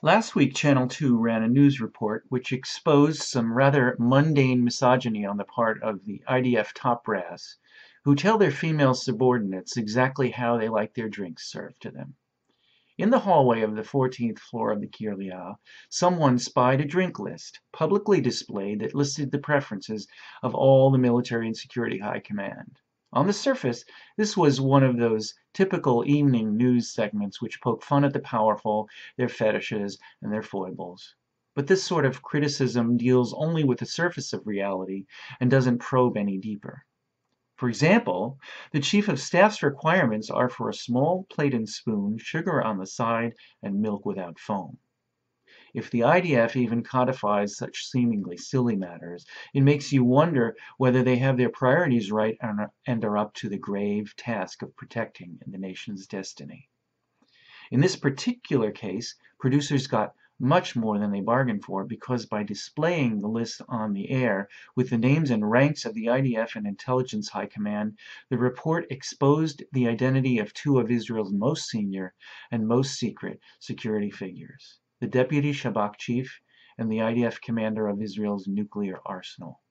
Last week, Channel 2 ran a news report which exposed some rather mundane misogyny on the part of the IDF top brass, who tell their female subordinates exactly how they like their drinks served to them. In the hallway of the 14th floor of the Kirlia, someone spied a drink list, publicly displayed, that listed the preferences of all the military and security high command. On the surface, this was one of those typical evening news segments which poke fun at the powerful, their fetishes, and their foibles. But this sort of criticism deals only with the surface of reality and doesn't probe any deeper. For example, the Chief of Staff's requirements are for a small plate and spoon, sugar on the side, and milk without foam. If the IDF even codifies such seemingly silly matters, it makes you wonder whether they have their priorities right and are up to the grave task of protecting the nation's destiny. In this particular case, producers got much more than they bargained for, because by displaying the list on the air with the names and ranks of the IDF and intelligence high command, the report exposed the identity of two of Israel's most senior and most secret security figures: the deputy Shabak chief and the IDF commander of Israel's nuclear arsenal.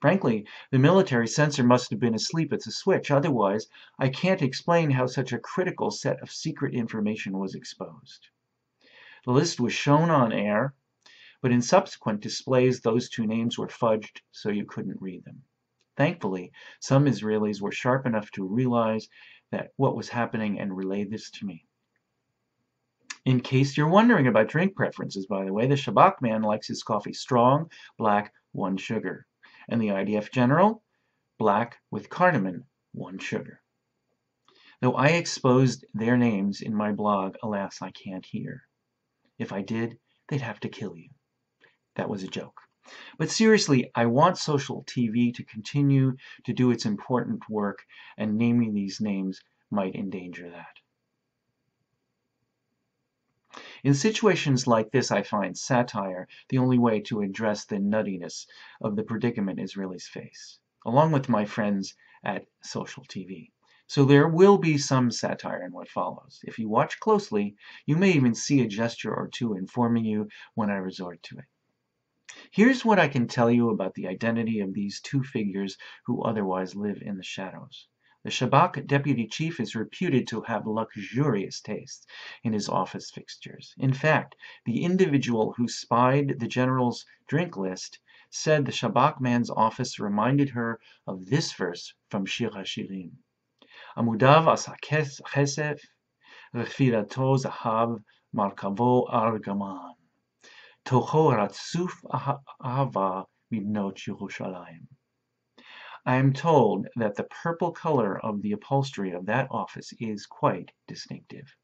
Frankly, the military censor must have been asleep at the switch, otherwise I can't explain how such a critical set of secret information was exposed. The list was shown on air, but in subsequent displays those two names were fudged so you couldn't read them. Thankfully, some Israelis were sharp enough to realize what was happening and relay this to me. In case you're wondering about drink preferences, by the way, the Shabak man likes his coffee strong, black, 1 sugar. And the IDF general, black with cardamom, 1 sugar. Though I exposed their names in my blog, alas, I can't hear. If I did, they'd have to kill you. That was a joke. But seriously, I want social TV to continue to do its important work, and naming these names might endanger that. In situations like this, I find satire the only way to address the nuttiness of the predicament Israelis face, along with my friends at Social TV. So there will be some satire in what follows. If you watch closely, you may even see a gesture or two informing you when I resort to it. Here's what I can tell you about the identity of these two figures who otherwise live in the shadows. The Shabak deputy chief is reputed to have luxurious tastes in his office fixtures. In fact, the individual who spied the general's drink list said the Shabak man's office reminded her of this verse from Shir HaShirim. Amudav asa chesef, refilato zahav, markavo argaman. Tocho ratzuf ahava mibnot Yerushalayim. I am told that the purple color of the upholstery of that office is quite distinctive.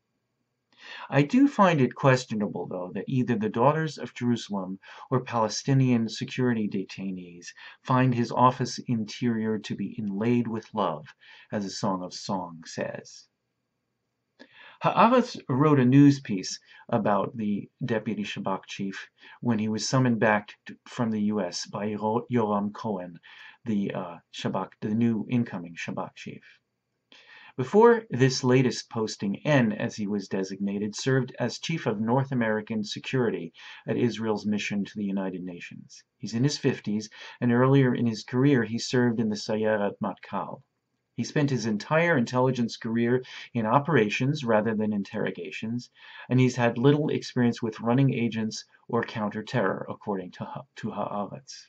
I do find it questionable, though, that either the daughters of Jerusalem or Palestinian security detainees find his office interior to be inlaid with love, as a Song of Songs says. Haaretz wrote a news piece about the deputy Shabak chief when he was summoned back from the U.S. by Yoram Cohen, the new incoming Shabak chief. Before this latest posting, N, as he was designated, served as chief of North American security at Israel's mission to the United Nations. He's in his 50s, and earlier in his career he served in the Sayeret Matkal. He spent his entire intelligence career in operations rather than interrogations, and he's had little experience with running agents or counter-terror, according to Haaretz.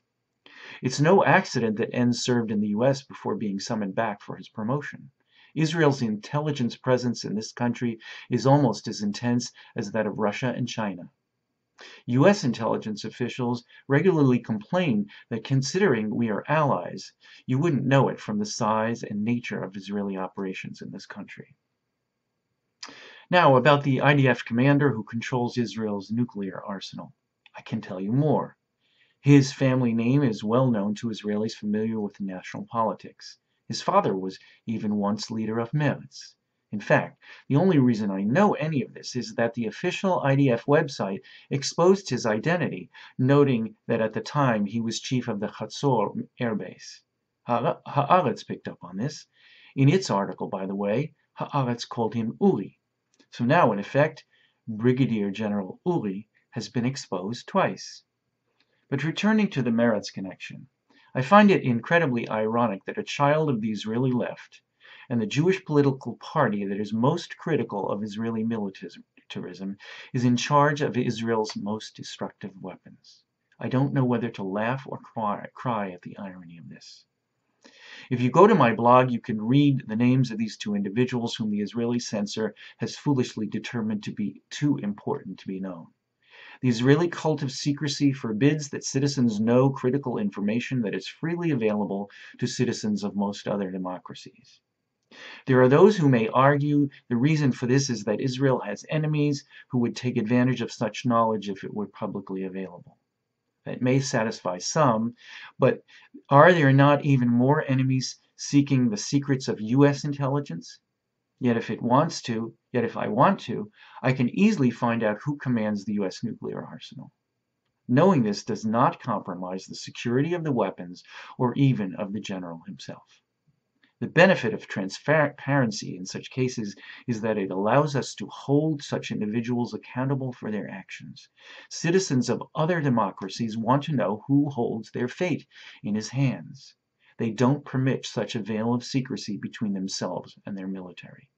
It's no accident that N served in the U.S. before being summoned back for his promotion. Israel's intelligence presence in this country is almost as intense as that of Russia and China. U.S. intelligence officials regularly complain that considering we are allies, you wouldn't know it from the size and nature of Israeli operations in this country. Now, about the IDF commander who controls Israel's nuclear arsenal. I can tell you more. His family name is well known to Israelis familiar with national politics. His father was even once leader of Meretz. In fact, the only reason I know any of this is that the official IDF website exposed his identity, noting that at the time he was chief of the Chatzor Air Base. Haaretz picked up on this. In its article, by the way, Haaretz called him Uri. So now, in effect, Brigadier General Ori, has been exposed twice. But returning to the Meretz connection, I find it incredibly ironic that a child of the Israeli left and the Jewish political party that is most critical of Israeli militarism is in charge of Israel's most destructive weapons. I don't know whether to laugh or cry at the irony of this. If you go to my blog, you can read the names of these two individuals whom the Israeli censor has foolishly determined to be too important to be known. The Israeli cult of secrecy forbids that citizens know critical information that is freely available to citizens of most other democracies. There are those who may argue the reason for this is that Israel has enemies who would take advantage of such knowledge if it were publicly available. That may satisfy some, but are there not even more enemies seeking the secrets of US intelligence? Yet if I want to, I can easily find out who commands the US nuclear arsenal. Knowing this does not compromise the security of the weapons or even of the general himself. The benefit of transparency in such cases is that it allows us to hold such individuals accountable for their actions. Citizens of other democracies want to know who holds their fate in his hands. They don't permit such a veil of secrecy between themselves and their military.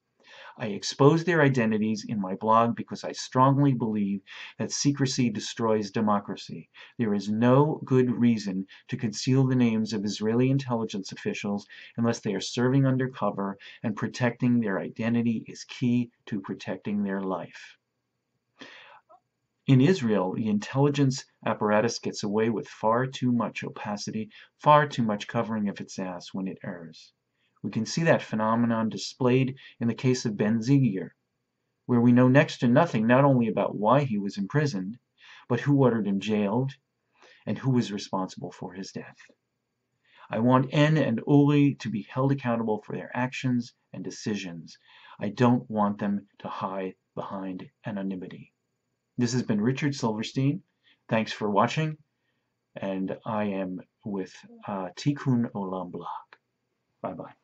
I expose their identities in my blog because I strongly believe that secrecy destroys democracy. There is no good reason to conceal the names of Israeli intelligence officials unless they are serving undercover, and protecting their identity is key to protecting their life. In Israel, the intelligence apparatus gets away with far too much opacity, far too much covering of its ass when it errs. We can see that phenomenon displayed in the case of Ben Zigir, where we know next to nothing not only about why he was imprisoned, but who ordered him jailed and who was responsible for his death. I want En and Uri to be held accountable for their actions and decisions. I don't want them to hide behind anonymity. This has been Richard Silverstein. Thanks for watching, and I am with Tikkun Olam Blog. Bye-bye.